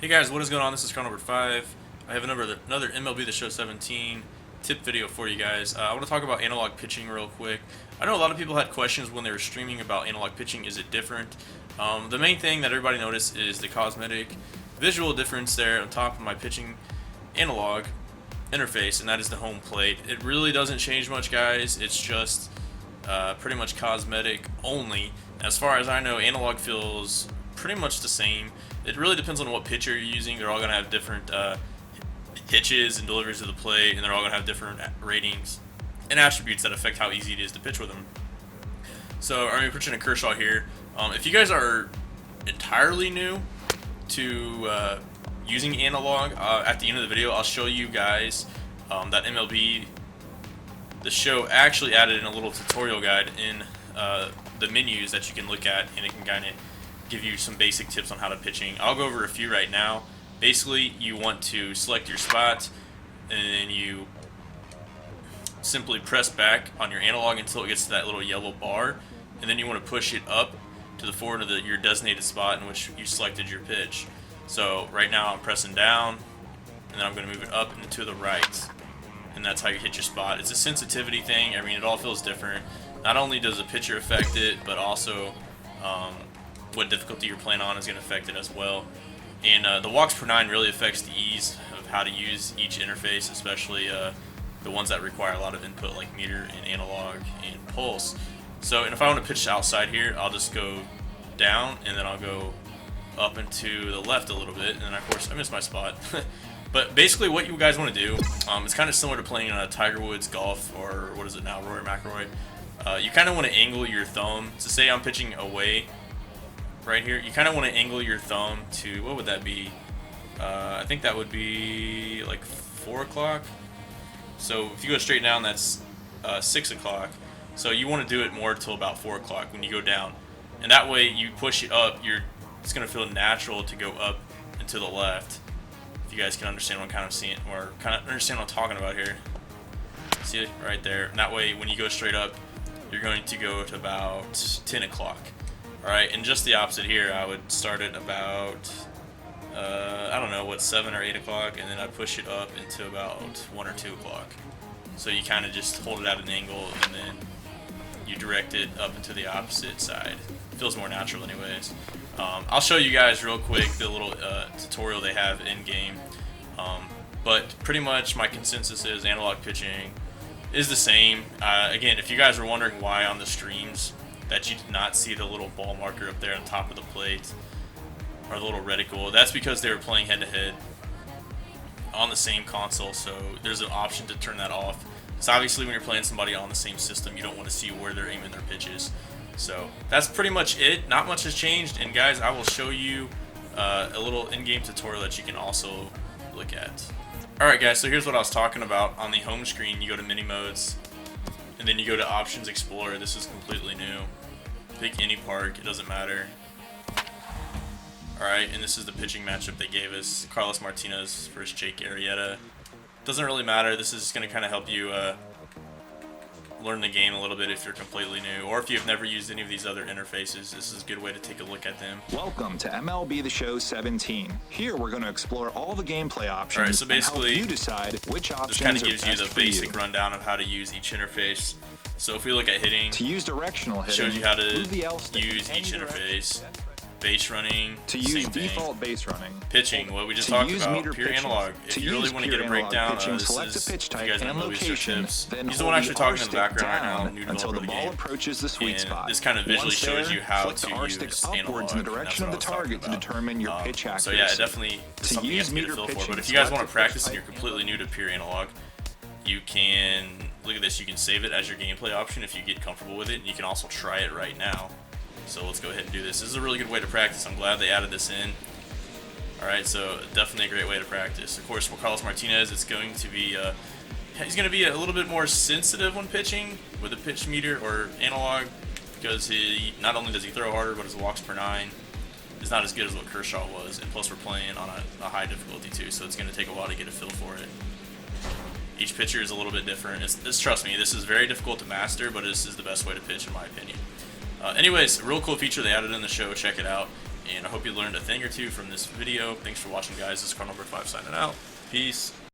Hey guys, what is going on? This is Chrono number 5. I have another MLB The Show 17 tip video for you guys. I want to talk about analog pitching real quick. I know a lot of people had questions when they were streaming about analog pitching. Is it different? The main thing that everybody noticed is the cosmetic visual difference there on top of my pitching analog interface, and that is the home plate. It really doesn't change much, guys. It's just pretty much cosmetic only. As far as I know, analog feels pretty much the same. It really depends on what pitcher you're using. They're all going to have different hitches and deliveries to the plate, and they're all going to have different ratings and attributes that affect how easy it is to pitch with them. So I'm pitching a Kershaw here. If you guys are entirely new to using analog, at the end of the video I'll show you guys that MLB The Show actually added in a little tutorial guide in the menus that you can look at, and it can kind of give you some basic tips on how to pitching. I'll go over a few right now. Basically, you want to select your spot, and then you simply press back on your analog until it gets to that little yellow bar, and then you want to push it up to the forward of your designated spot in which you selected your pitch. So right now I'm pressing down, and then I'm going to move it up and to the right, and that's how you hit your spot. It's a sensitivity thing. I mean, it all feels different. Not only does the pitcher affect it, but also what difficulty you're playing on is going to affect it as well. And the walks per 9 really affects the ease of how to use each interface, especially the ones that require a lot of input like meter and analog and pulse. So, and if I want to pitch outside here, I'll just go down, and then I'll go up and to the left a little bit, and then of course I missed my spot. But basically what you guys want to do, it's kind of similar to playing a Tiger Woods golf, or what is it now, Rory McIlroy. You kind of want to angle your thumb. So say I'm pitching away right here, you kind of want to angle your thumb to, what would that be? I think that would be like 4 o'clock. So if you go straight down, that's 6 o'clock. So you want to do it more till about 4 o'clock when you go down. And that way you push it up, it's going to feel natural to go up and to the left. If you guys can understand what I'm kind of seeing, or kind of understand what I'm talking about here. See it right there? And that way when you go straight up, you're going to go to about 10 o'clock. Alright, and just the opposite here, I would start at about, I don't know, 7 or 8 o'clock, and then I'd push it up into about 1 or 2 o'clock. So you kind of just hold it at an angle, and then you direct it up into the opposite side. It feels more natural anyways. I'll show you guys real quick the little tutorial they have in-game. But pretty much my consensus is analog pitching is the same. Again, if you guys are wondering why on the streams that you did not see the little ball marker up there on top of the plate, or the little reticle, that's because they were playing head-to-head on the same console, so there's an option to turn that off. So obviously when you're playing somebody on the same system, you don't want to see where they're aiming their pitches. So that's pretty much it. Not much has changed, and guys, I will show you a little in-game tutorial that you can also look at. Alright guys, so here's what I was talking about. On the home screen, you go to mini modes, and then you go to options explorer. This is completely new. Pick any park, it doesn't matter. Alright, and this is the pitching matchup they gave us. Carlos Martinez versus Jake Arrieta. Doesn't really matter. This is going to kind of help you learn the game a little bit if you're completely new, or if you've never used any of these other interfaces. This is a good way to take a look at them. Welcome to MLB The Show 17. Here we're going to explore all the gameplay options. Alright, so basically, and help you decide which options this kind of gives are you best the for basic rundown of how to use each interface. So if we look at hitting, To use directional hitting, shows you how to move the L stick use in any each direction. interface. Base running, To use same thing. default base running. Pitching, what we just To talked use about, meter pure pitching. analog. If To you really use want to get a pure analog breakdown, pitching, this select is, the pitch if you type guys and don't know these location, tips. then He's the hold one actually the talking R in the stick background right now, down new until developer the of the ball game. approaches the sweet And spot. this kind of visually Once shows there, you how flick to the R stick use upwards analog, in the and that's direction what of the I was talking target to about. determine your pitch accuracy. So yeah, it definitely is To something you use have to get a meter feel for. pitching, But if you guys select want to the practice pitch and you're type. completely new to pure analog, you can, look at this, you can save it as your gameplay option if you get comfortable with it, and you can also try it right now. So let's go ahead and do this. This is a really good way to practice. I'm glad they added this in. Alright, so definitely a great way to practice. Of course, for Carlos Martinez, it's going to be, he's going to be a little bit more sensitive when pitching with a pitch meter or analog, because he not only does he throw harder, but his walks per 9 is not as good as what Kershaw was. And plus, we're playing on a high difficulty too, so it's going to take a while to get a feel for it. Each pitcher is a little bit different. Trust me, this is very difficult to master, but this is the best way to pitch in my opinion. Anyways, a real cool feature they added in the show. Check it out. And I hope you learned a thing or two from this video. Thanks for watching, guys. This is Car Number 5 signing out. Peace.